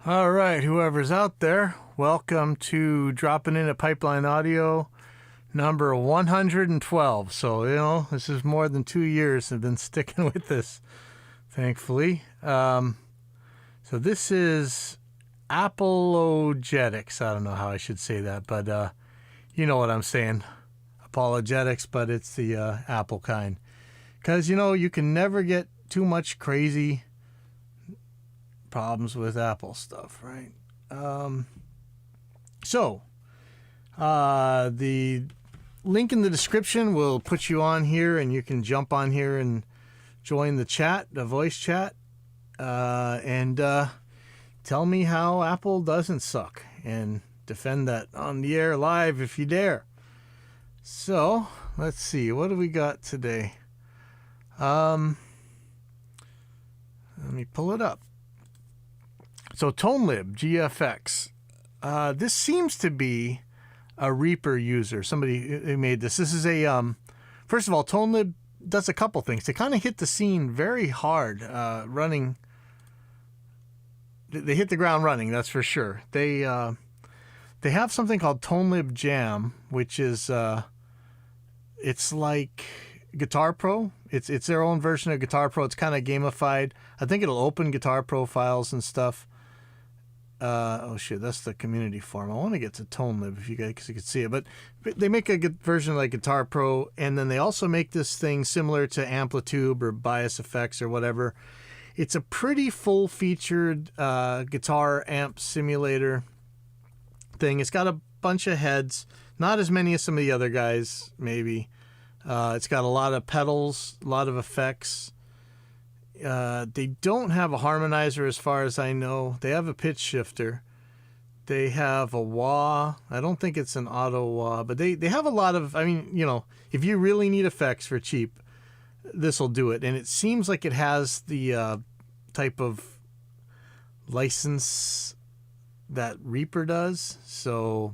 All right, whoever's out there, welcome to dropping in a Pipeline Audio number 112. So, this is more than 2 years I've been sticking with this, thankfully. So this is Apple-O-Getics. I don't know how I should say that, but you know what I'm saying. Apologetics, but it's the Apple kind. Because, you can never get too much crazy problems with Apple stuff, right? The link in the description will put you on here, and you can jump on here and join the chat, the voice chat, and tell me how Apple doesn't suck, and defend that on the air live if you dare. So, let's see. What do we got today? Let me pull it up. So, ToneLib GFX. This seems to be a Reaper user. Somebody who made this. This is a, first of all, ToneLib does a couple things. They kind of hit the scene very hard, running. They hit the ground running, that's for sure. They have something called ToneLib Jam, which is, it's like Guitar Pro. It's their own version of Guitar Pro. It's kind of gamified. I think it'll open Guitar Pro files and stuff. Oh shit, that's the community forum. I want to get to ToneLib if you guys can see it, but they make a good version like Guitar Pro, and then they also make this thing similar to Amplitude or Bias Effects or whatever. It's a pretty full-featured guitar amp simulator thing. It's got a bunch of heads, not as many as some of the other guys, maybe. It's got a lot of pedals, a lot of effects. They don't have a harmonizer as far as I know. They have a pitch shifter. They have a wah. I don't think it's an auto wah, but they have a lot of, if you really need effects for cheap, this will do it. And it seems like it has the type of license that Reaper does. So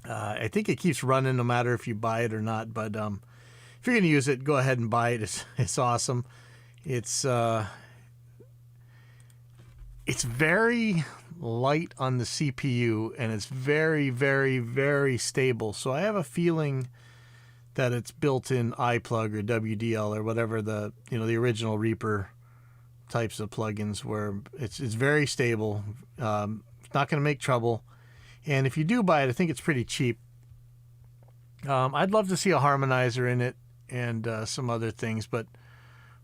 I think it keeps running no matter if you buy it or not. But if you're going to use it, go ahead and buy it. It's awesome. It's very light on the CPU, and it's very, very, very stable. So I have a feeling that it's built in iPlug or WDL or whatever the original Reaper types of plugins where it's very stable. It's not going to make trouble. And if you do buy it, I think it's pretty cheap. I'd love to see a harmonizer in it and some other things, but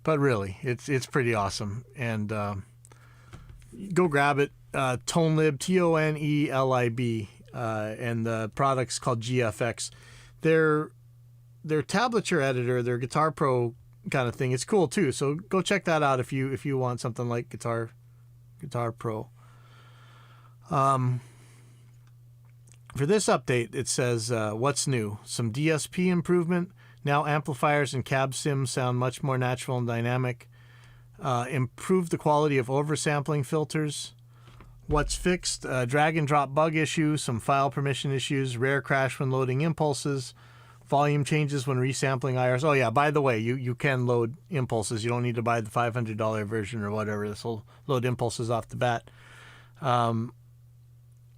really, it's pretty awesome. And go grab it. ToneLib, ToneLib, and the product's called GFX. Their tablature editor, their Guitar Pro kind of thing, it's cool too. So go check that out if you want something like Guitar Pro. For this update, it says, what's new? Some DSP improvement. Now amplifiers and cab sims sound much more natural and dynamic. Improve the quality of oversampling filters. What's fixed? Drag and drop bug issue, some file permission issues, rare crash when loading impulses, volume changes when resampling IRs. Oh yeah, by the way, you can load impulses. You don't need to buy the $500 version or whatever. This will load impulses off the bat. An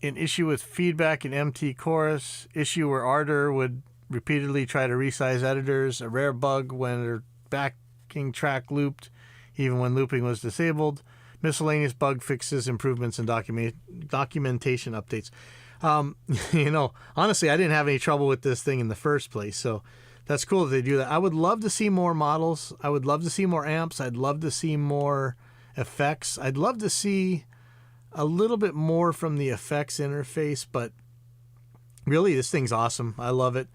issue with feedback in MT chorus. Issue where Ardor would repeatedly try to resize editors. A rare bug when their backing track looped, even when looping was disabled. Miscellaneous bug fixes, improvements, and documentation updates. Honestly, I didn't have any trouble with this thing in the first place, so that's cool that they do that. I would love to see more models. I would love to see more amps. I'd love to see more effects. I'd love to see a little bit more from the effects interface, but really, this thing's awesome. I love it.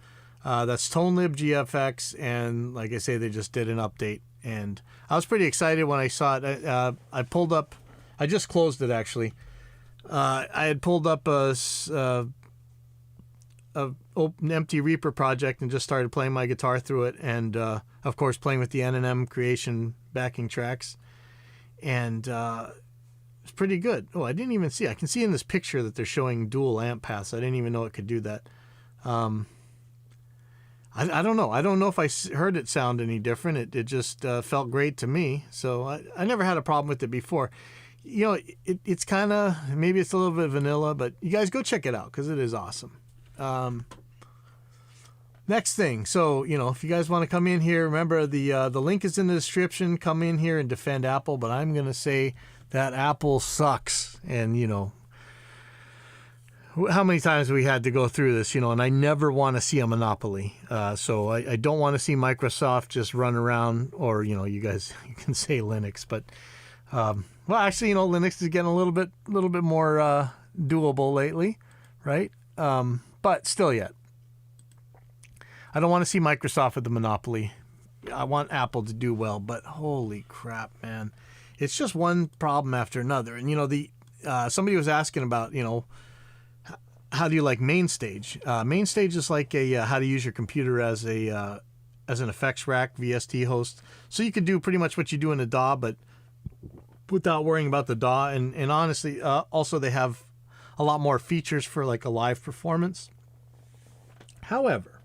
That's ToneLib GFX, and like I say, they just did an update, and I was pretty excited when I saw it. I pulled up, I just closed it actually. I had pulled up an empty Reaper project and just started playing my guitar through it, and of course playing with the N&M Creation backing tracks, and it's pretty good. Oh, I didn't even see. I can see in this picture that they're showing dual amp paths. I didn't even know it could do that. I don't know. I don't know if I heard it sound any different. It just felt great to me. So I never had a problem with it before. it's kind of, maybe it's a little bit vanilla, but you guys go check it out because it is awesome. Next thing, so if you guys want to come in here, remember the link is in the description. Come in here and defend Apple, but I'm gonna say that Apple sucks, and how many times we had to go through this, and I never want to see a monopoly. So I don't want to see Microsoft just run around, or you guys, you can say Linux, but well, actually, Linux is getting a little bit more doable lately, right? But still yet. I don't want to see Microsoft with the monopoly. I want Apple to do well, but holy crap, man. It's just one problem after another. And, somebody was asking about, how do you like MainStage? MainStage is like how to use your computer as an effects rack, VST host. So you could do pretty much what you do in a DAW, but without worrying about the DAW. And honestly, also they have a lot more features for like a live performance. However,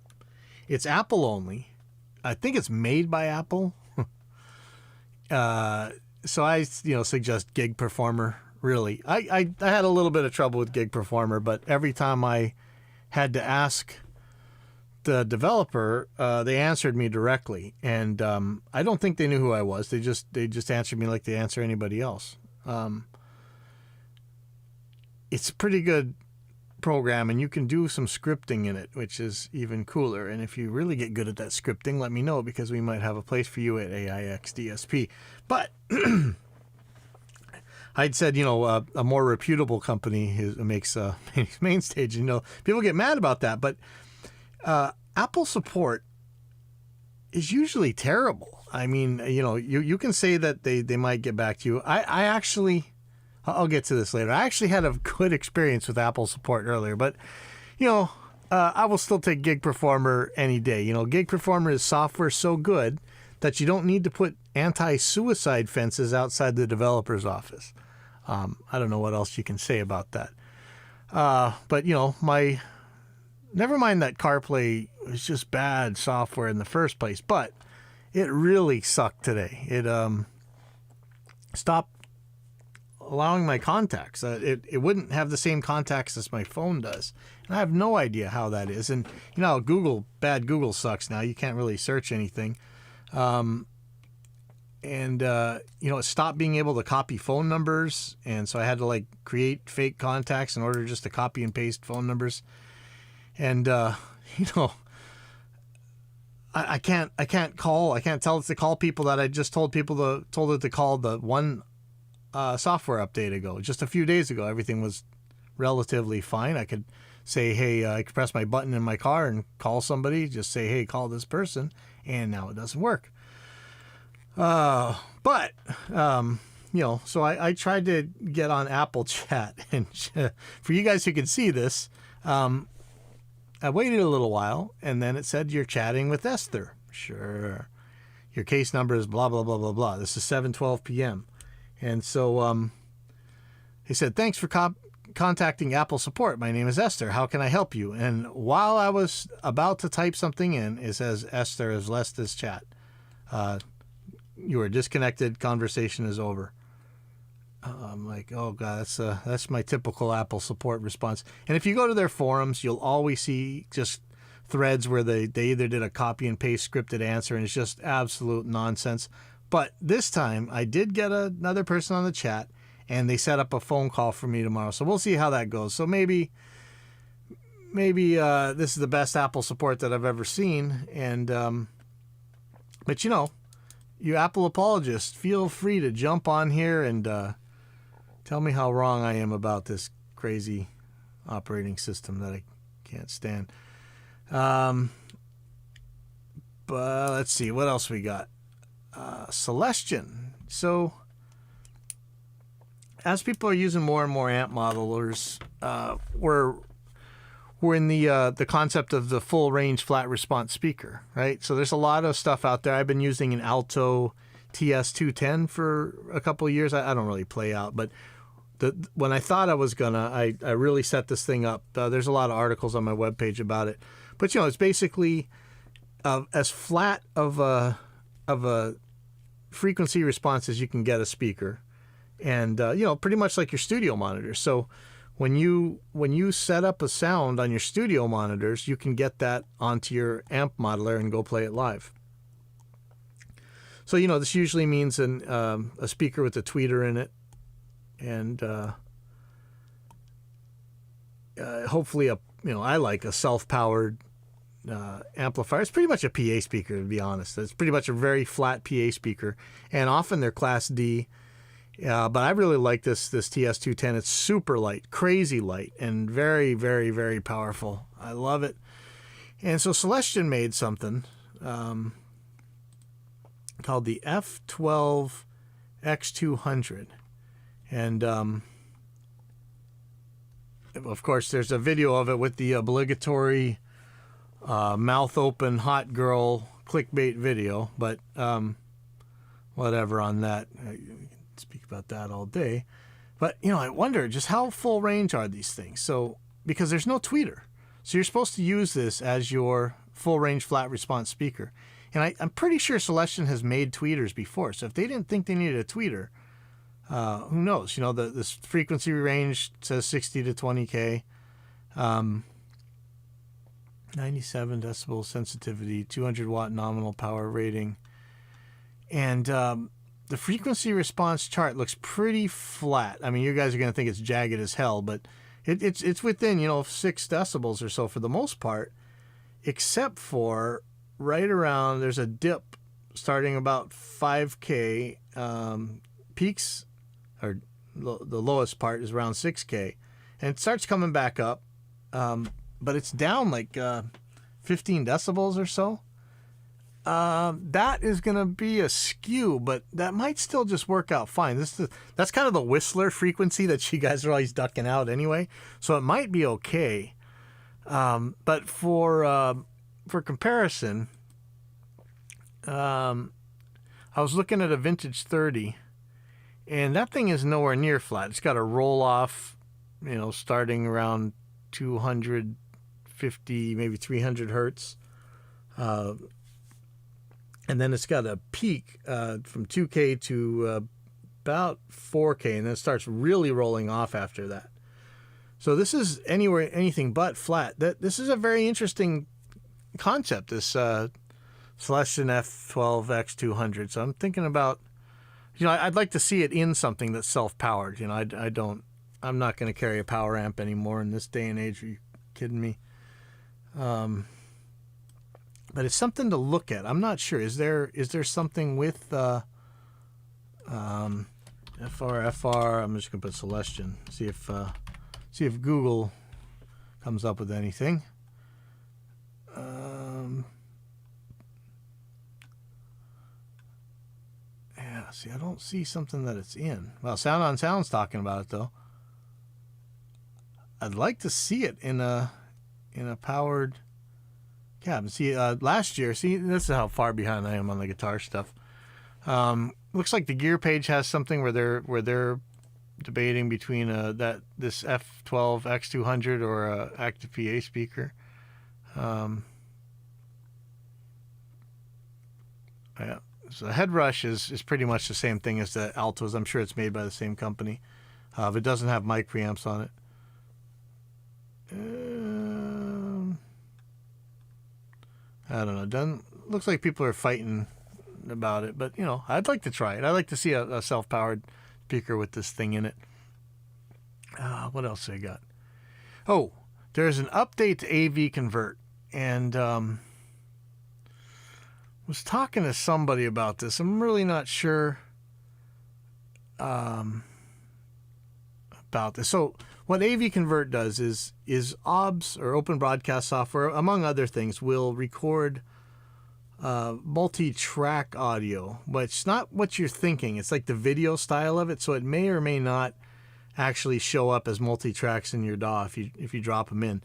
it's Apple only. I think it's made by Apple. So I, suggest Gig Performer. Really, I had a little bit of trouble with Gig Performer, but every time I had to ask the developer, they answered me directly, and I don't think they knew who I was. They just answered me like they answer anybody else. It's a pretty good program, and you can do some scripting in it, which is even cooler. And if you really get good at that scripting, let me know, because we might have a place for you at AIX DSP. But I'd said, a more reputable company makes MainStage. People get mad about that, but Apple support is usually terrible. I mean, you can say that they might get back to you. I actually, I'll get to this later. I actually had a good experience with Apple support earlier, but, I will still take Gig Performer any day. Gig Performer is software so good that you don't need to put anti-suicide fences outside the developer's office. I don't know what else you can say about that. But, never mind that CarPlay was just bad software in the first place, but it really sucked today. It stopped allowing my contacts. It wouldn't have the same contacts as my phone does. And I have no idea how that is. And, bad Google sucks now. You can't really search anything. It stopped being able to copy phone numbers. And so I had to create fake contacts in order just to copy and paste phone numbers. And, I can't tell it to call people that I just told it to call the one software update ago. Just a few days ago, everything was relatively fine. I could say, hey, I could press my button in my car and call somebody, just say, hey, call this person, and now it doesn't work. So I tried to get on Apple Chat, and for you guys who can see this, I waited a little while, and then it said, you're chatting with Esther. Sure. Your case number is blah, blah, blah, blah, blah. This is 7:12 p.m. And so he said, thanks for contacting Apple support. My name is Esther. How can I help you? And while I was about to type something in, it says, Esther has left this chat. You are disconnected. Conversation is over. I'm like, oh God, that's my typical Apple support response. And if you go to their forums, you'll always see just threads where they either did a copy and paste scripted answer, and it's just absolute nonsense. But this time I did get another person on the chat, and they set up a phone call for me tomorrow. So we'll see how that goes. So maybe this is the best Apple support that I've ever seen. And, but you Apple apologists, feel free to jump on here and tell me how wrong I am about this crazy operating system that I can't stand. But let's see, what else we got? Celestion. So as people are using more and more amp modelers, we're in the concept of the full range flat response speaker, right? So there's a lot of stuff out there. I've been using an Alto TS210 for a couple of years. I don't really play out, but when I thought I was gonna, I really set this thing up. There's a lot of articles on my webpage about it, but it's basically as flat of a frequency response as you can get a speaker, and pretty much like your studio monitors. So when you set up a sound on your studio monitors, you can get that onto your amp modeler and go play it live. So this usually means a speaker with a tweeter in it, and hopefully I like a self-powered amplifier. It's pretty much a PA speaker, to be honest. It's pretty much a very flat PA speaker, and often they're Class D. But I really like this TS210. It's super light, crazy light, and very, very, very powerful. I love it. And so Celestion made something called the F12 X200. And of course, there's a video of it with the obligatory mouth open hot girl clickbait video. But whatever on that. Speak about that all day. But I wonder just how full range are these things. So because there's no tweeter, so you're supposed to use this as your full range flat response speaker. And I'm pretty sure Celestion has made tweeters before. So if they didn't think they needed a tweeter, who knows? This frequency range says 60 to 20K, 97 decibel sensitivity, 200 watt nominal power rating, and the frequency response chart looks pretty flat. I mean, you guys are going to think it's jagged as hell, but it's within 6 decibels or so for the most part, except for right around, there's a dip starting about 5K, peaks, or the lowest part is around 6K, and it starts coming back up, but it's down like 15 decibels or so. That is going to be a skew, but that might still just work out fine. That's kind of the Whistler frequency that you guys are always ducking out anyway, so it might be okay. But for comparison, I was looking at a vintage 30, and that thing is nowhere near flat. It's got a roll off, starting around 250, maybe 300 hertz. And then it's got a peak from 2K to about 4K, and then it starts really rolling off after that. So this is anything but flat. This is a very interesting concept, this Celestion F12 X200. So I'm thinking about, I'd like to see it in something that's self-powered. I'm not going to carry a power amp anymore in this day and age. Are you kidding me? But it's something to look at. I'm not sure. Is there something with FR? I'm just going to put Celestion. See if Google comes up with anything. Yeah. See, I don't see something that it's in. Well, Sound on Sound's talking about it though. I'd like to see it in a powered cab. See, last year, this is how far behind I am on the guitar stuff. Looks like the Gear page has something where they're debating between this F12 X200 or a active PA speaker. Yeah. So the head rush is pretty much the same thing as the Altos. I'm sure it's made by the same company. But it doesn't have mic preamps on it. I don't know. Looks like people are fighting about it, but I'd like to try it. I'd like to see a self-powered speaker with this thing in it. What else do I got? Oh, there's an update to AV Convert, and was talking to somebody about this. I'm really not sure about this. So what AV Convert does is OBS, or Open Broadcast Software, among other things, will record multi-track audio, but it's not what you're thinking. It's like the video style of it, so it may or may not actually show up as multi-tracks in your DAW if you drop them in.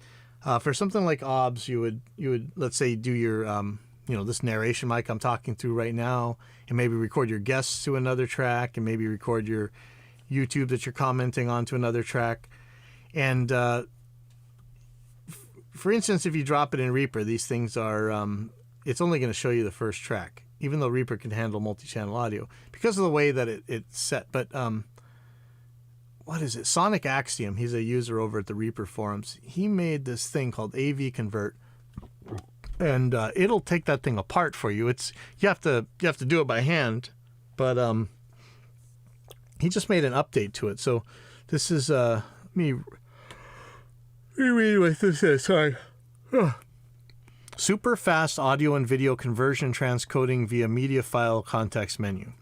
For something like OBS, you would let's say do your this narration mic I'm talking through right now, and maybe record your guests to another track, and maybe record your YouTube that you're commenting on to another track. And for instance, if you drop it in Reaper, these things are it's only going to show you the first track, even though Reaper can handle multi-channel audio because of the way that it's set. But what is it? Sonic Axiom. He's a user over at the Reaper forums. He made this thing called AV Convert, and it'll take that thing apart for you. You have to do it by hand, but he just made an update to it. So this is me read what this is. Sorry. Super fast audio and video conversion transcoding via media file context menu,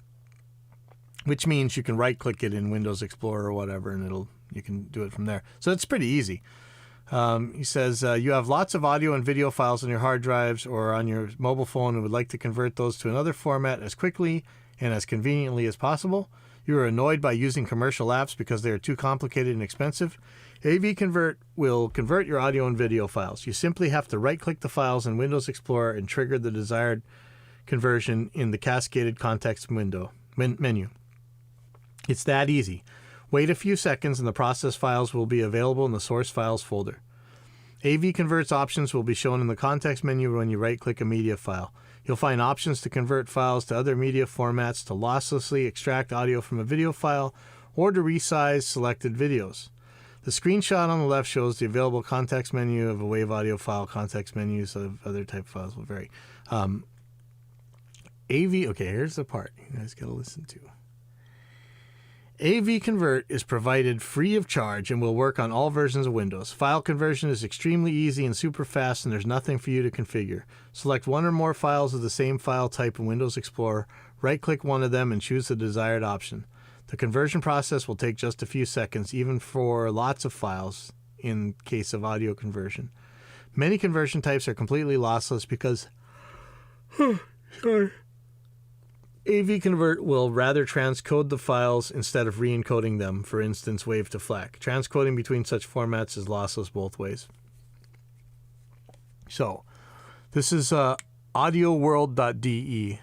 which means you can right click it in Windows Explorer or whatever, and you can do it from there. So it's pretty easy. He says you have lots of audio and video files on your hard drives or on your mobile phone and would like to convert those to another format as quickly and as conveniently as possible. You are annoyed by using commercial apps because they are too complicated and expensive. AV Convert will convert your audio and video files. You simply have to right-click the files in Windows Explorer and trigger the desired conversion in the cascaded context menu. It's that easy. Wait a few seconds and the process files will be available in the source files folder. AV Convert's options will be shown in the context menu when you right-click a media file. You'll find options to convert files to other media formats, to losslessly extract audio from a video file, or to resize selected videos. The screenshot on the left shows the available context menu of a WAV audio file. Context menus of other type of files will vary. AV, okay, here's the part you guys got to listen to. AV Convert is provided free of charge and will work on all versions of Windows. File conversion is extremely easy and super fast, and there's nothing for you to configure. Select one or more files of the same file type in Windows Explorer, right-click one of them, and choose the desired option. The conversion process will take just a few seconds, even for lots of files in case of audio conversion. Many conversion types are completely lossless because AV Convert will rather transcode the files instead of re-encoding them, for instance, WAV to FLAC. Transcoding between such formats is lossless both ways. So, this is audioworld.de.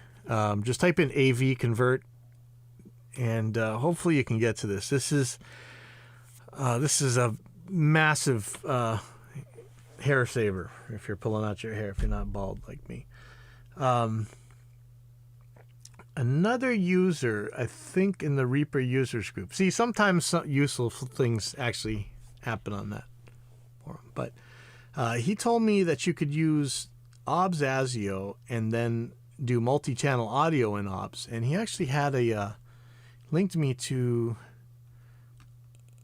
Just type in AV Convert, and hopefully you can get to this. This is a massive hair saver if you're pulling out your hair, if you're not bald like me. Another user, I think, in the Reaper users group. See, sometimes some useful things actually happen on that forum. But he told me that you could use OBS ASIO and then do multi-channel audio in OBS. And he actually had linked me to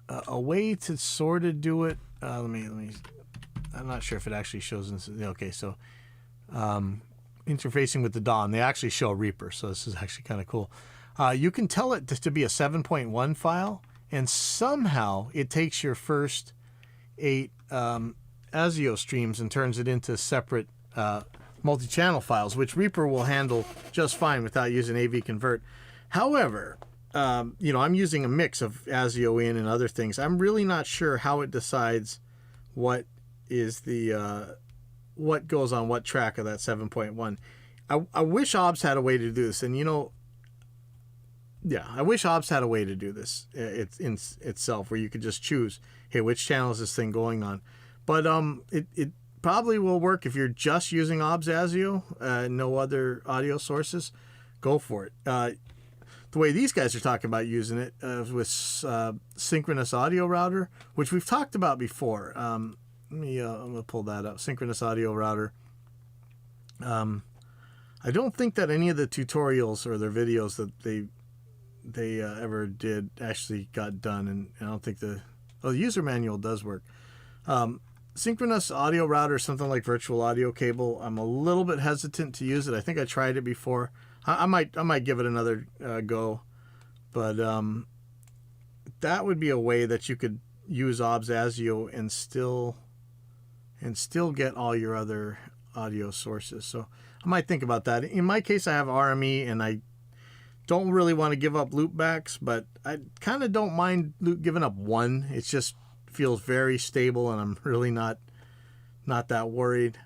a way to sort of do it. Let me. I'm not sure if it actually shows. Okay, so. Interfacing with the DAW, they actually show Reaper, so this is actually kind of cool. You can tell it to be a 7.1 file, and somehow it takes your first 8 ASIO streams and turns it into separate multi-channel files, which Reaper will handle just fine without using AV Convert. However, I'm using a mix of ASIO in and other things. I'm really not sure how it decides what is the what goes on what track of that 7.1. I wish OBS had a way to do this, and I wish OBS had a way to do this itself, where you could just choose, hey, which channel is this thing going on? But it probably will work if you're just using OBS ASIO, no other audio sources. Go for it. The way these guys are talking about using it with synchronous audio router, which we've talked about before. I'm going to pull that up. Synchronous audio router. I don't think that any of the tutorials or their videos that they ever did actually got done, and I don't think the user manual does work. Synchronous audio router, something like virtual audio cable. I'm a little bit hesitant to use it. I think I tried it before. I might give it another go, but that would be a way that you could use OBS ASIO and still get all your other audio sources. So I might think about that. In my case, I have RME, and I don't really want to give up loopbacks, but I kind of don't mind giving up one. It just feels very stable, and I'm really not that worried.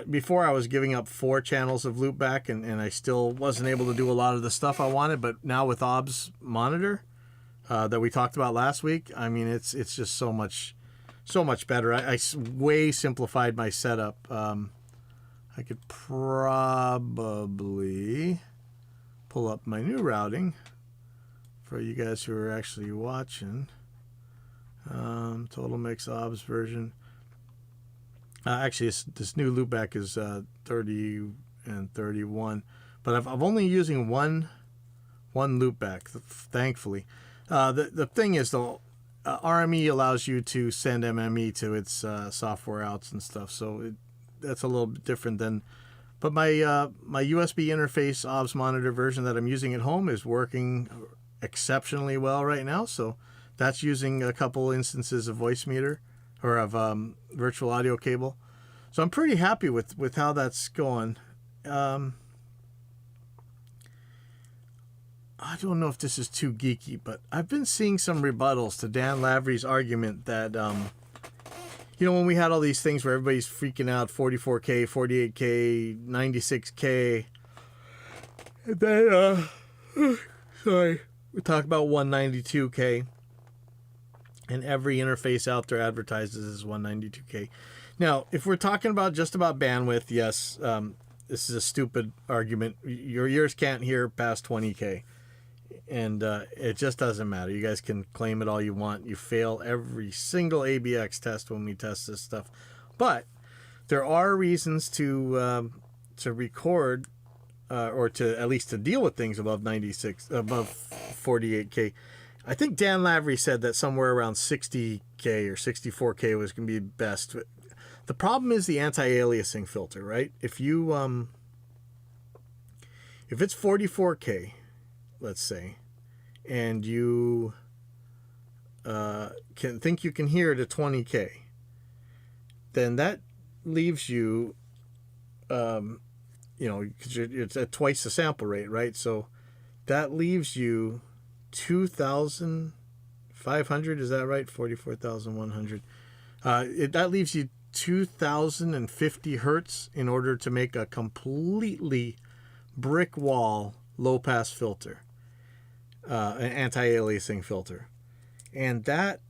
Before, I was giving up 4 channels of loopback, and I still wasn't able to do a lot of the stuff I wanted. But now with OBS Monitor, that we talked about last week, I mean, it's just so much better. I way simplified my setup. I could probably pull up my new routing. for you guys who are actually watching. Total mix obs version. Actually, this new loopback is 30 and 31, but I'm only using one loopback, thankfully. The thing is, though, RME allows you to send MME to its software outs and stuff, so that's a little bit different than. But my USB interface OBS monitor version that I'm using at home is working exceptionally well right now. So that's using a couple instances of voice meter or of virtual audio cable. So I'm pretty happy with how that's going. I don't know if this is too geeky, but I've been seeing some rebuttals to Dan Lavery's argument that when we had all these things where everybody's freaking out, 44K, 48K, 96K, and then, we talk about 192K, and every interface out there advertises as 192K. Now, if we're talking about just about bandwidth, yes, this is a stupid argument. Your ears can't hear past 20K. And it just doesn't matter. You guys can claim it all you want. You fail every single ABX test when we test this stuff. But there are reasons to record or to at least to deal with things above 48K. I think Dan Lavery said that somewhere around 60K or 64K was going to be best. The problem is the anti-aliasing filter, right? If it's 44K, let's say, and you think you can hear to 20K, then that leaves you, because it's at twice the sample rate, right? So that leaves you 2,500, is that right? 44,100. That leaves you 2,050 hertz in order to make a completely brick wall low-pass filter. An anti-aliasing filter, and that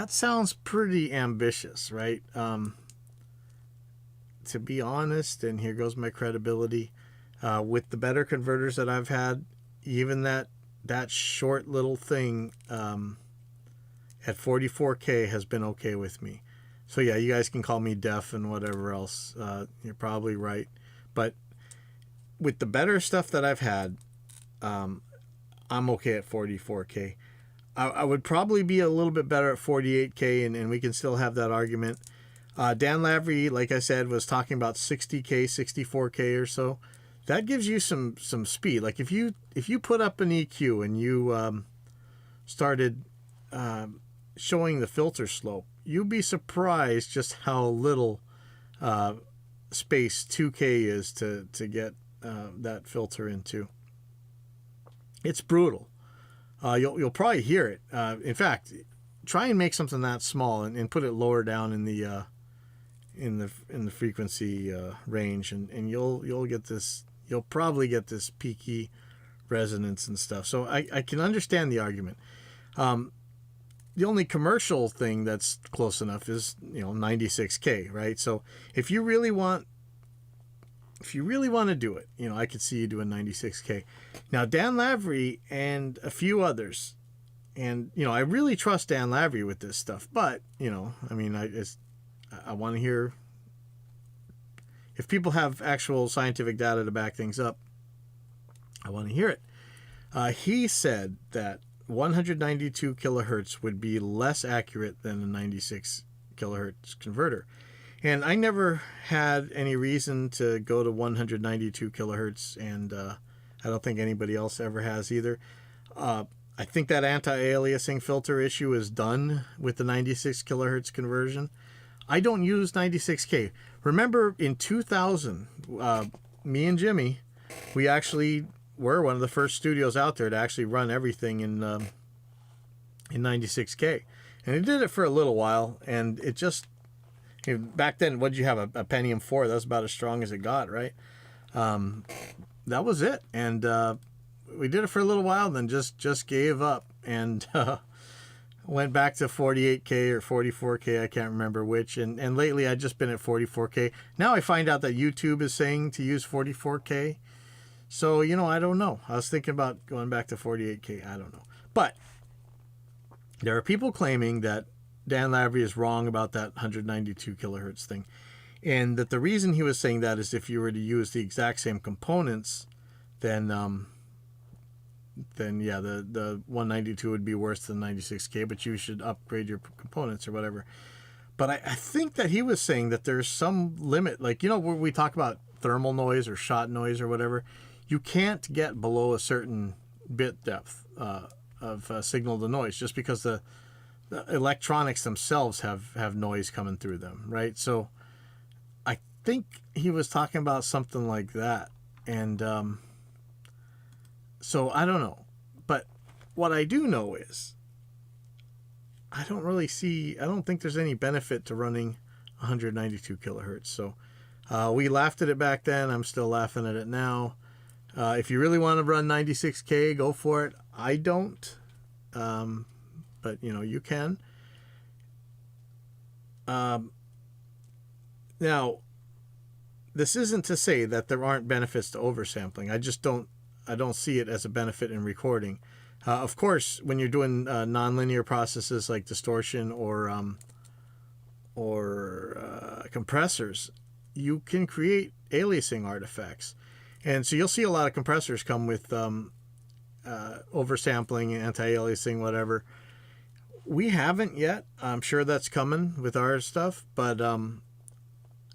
sounds pretty ambitious, right? To be honest, and here goes my credibility, with the better converters that I've had, even that short little thing at 44K has been okay with me. So yeah, you guys can call me deaf and whatever else. You're probably right, but with the better stuff that I've had, I'm okay at 44K. I would probably be a little bit better at 48K, and we can still have that argument. Dan Lavery, like I said, was talking about 60K, 64K or so. That gives you some speed. Like if you put up an EQ and you started showing the filter slope, you'd be surprised just how little space 2K is to get that filter into. It's brutal. You'll probably hear it. In fact, try and make something that small and put it lower down in the frequency range, and you'll get this. You'll probably get this peaky resonance and stuff. So I can understand the argument. The only commercial thing that's close enough is 96K, right? So if you really want to do it, I could see you doing 96K. Now, Dan Lavery and a few others, and, I really trust Dan Lavery with this stuff, but, I want to hear, if people have actual scientific data to back things up, I want to hear it. He said that 192 kilohertz would be less accurate than a 96 kilohertz converter. And I never had any reason to go to 192 kilohertz, and I don't think anybody else ever has either. I think that anti-aliasing filter issue is done with the 96 kilohertz conversion. I don't use 96K. Remember, in 2000, me and Jimmy, we actually were one of the first studios out there to actually run everything in 96K. And it did it for a little while, and it just... Back then, what did you have? A Pentium 4? That was about as strong as it got, right? That was it. And we did it for a little while, then just gave up and went back to 48K or 44K. I can't remember which. And lately, I've just been at 44K. Now I find out that YouTube is saying to use 44K. So, I don't know. I was thinking about going back to 48K. I don't know. But there are people claiming that Dan Lavery is wrong about that 192 kilohertz thing. And that the reason he was saying that is if you were to use the exact same components, then yeah, the 192 would be worse than 96K, but you should upgrade your components or whatever. But I think that he was saying that there's some limit, like, where we talk about thermal noise or shot noise or whatever, you can't get below a certain bit depth of signal to noise just because the electronics themselves have noise coming through them, right? So I think he was talking about something like that. And so I don't know. But what I do know is I don't think there's any benefit to running 192 kilohertz. So we laughed at it back then. I'm still laughing at it now. If you really want to run 96K, go for it. I don't. But, you can. Now, this isn't to say that there aren't benefits to oversampling. I don't see it as a benefit in recording. Of course, when you're doing nonlinear processes like distortion or compressors, you can create aliasing artifacts. And so you'll see a lot of compressors come with oversampling, anti-aliasing, whatever. We haven't yet. I'm sure that's coming with our stuff. But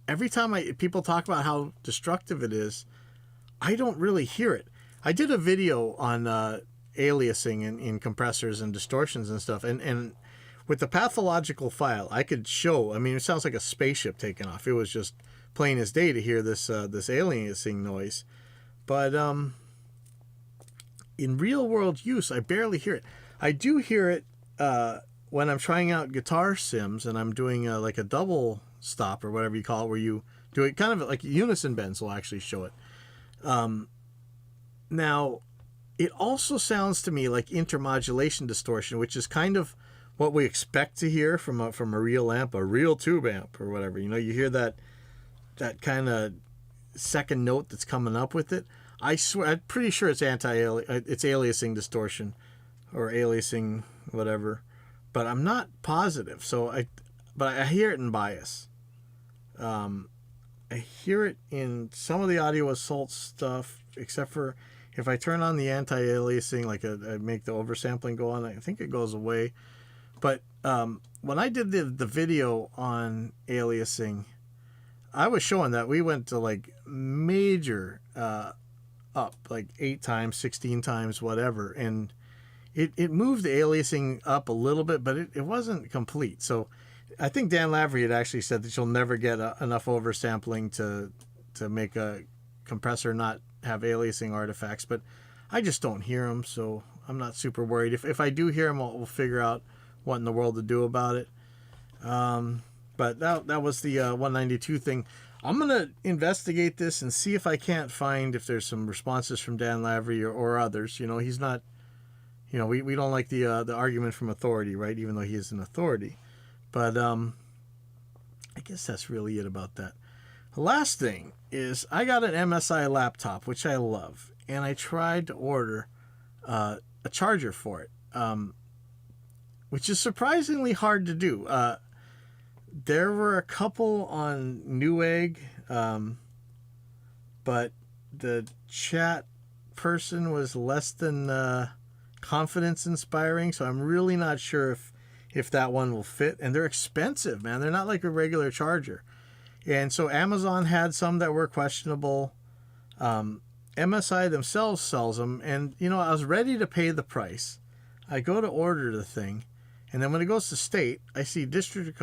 every time people talk about how destructive it is, I don't really hear it. I did a video on aliasing in compressors and distortions and stuff. And with the pathological file, I could show, it sounds like a spaceship taking off. It was just plain as day to hear this aliasing noise. But in real world use, I barely hear it. I do hear it when I'm trying out guitar sims and I'm doing like a double stop or whatever you call it, where you do it kind of like unison bends will actually show it. Now, it also sounds to me like intermodulation distortion, which is kind of what we expect to hear from a real amp, a real tube amp or whatever. You hear that kind of second note that's coming up with it. I swear, I'm pretty sure it's it's aliasing distortion or aliasing whatever, but I'm not positive. But I hear it in bias. I hear it in some of the Audio Assault stuff, except for if I turn on the anti-aliasing, like I make the oversampling go on, I think it goes away. But when I did the video on aliasing, I was showing that we went to like major up, like 8 times, 16 times, whatever. And it moved the aliasing up a little bit, but it wasn't complete. So I think Dan Lavery had actually said that you'll never get enough oversampling to make a compressor not have aliasing artifacts. But I just don't hear them, so I'm not super worried. If I do hear them, we'll figure out what in the world to do about it. But that was the 192 thing. I'm going to investigate this and see if I can't find if there's some responses from Dan Lavery or others. He's not, we don't like the argument from authority, right? Even though he is an authority. But I guess that's really it about that. The last thing is I got an MSI laptop, which I love. And I tried to order a charger for it, which is surprisingly hard to do. There were a couple on Newegg, but the chat person was less than confidence inspiring, so I'm really not sure if that one will fit. And they're expensive, man. They're not like a regular charger. And so Amazon had some that were questionable. MSI themselves sells them, and I was ready to pay the price. I go to order the thing, and then when it goes to state, I see District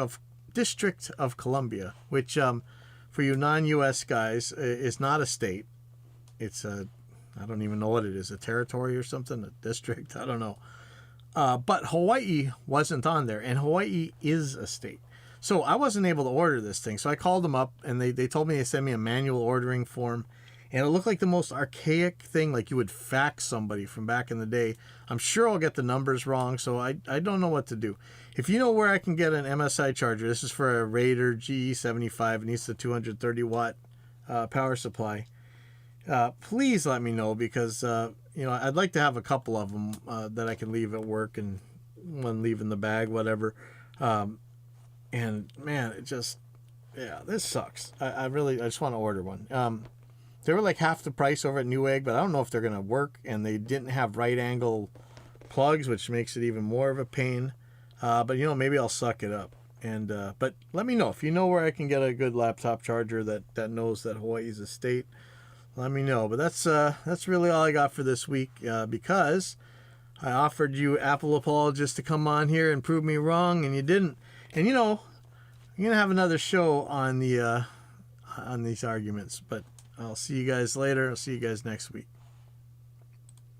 of Columbia, which for you non-US guys is not a state. It's I don't even know what it is, a territory or something, a district, I don't know. But Hawaii wasn't on there, and Hawaii is a state. So I wasn't able to order this thing. So I called them up, and they told me they sent me a manual ordering form. And it looked like the most archaic thing, like you would fax somebody from back in the day. I'm sure I'll get the numbers wrong, so I don't know what to do. If you know where I can get an MSI charger, this is for a Raider GE75. It needs the 230-watt power supply. please let me know, because I'd like to have a couple of them that I can leave at work and one leave in the bag, whatever. And man, this sucks. I just want to order one. They were like half the price over at Newegg, but I don't know if they're gonna work, and they didn't have right angle plugs, which makes it even more of a pain. But maybe I'll suck it up. And but let me know if you know where I can get a good laptop charger that knows that Hawaii is a state. Let me know. But that's really all I got for this week, because I offered you Apple apologists to come on here and prove me wrong, and you didn't. And I'm gonna have another show on the on these arguments. But I'll see you guys later. I'll see you guys next week.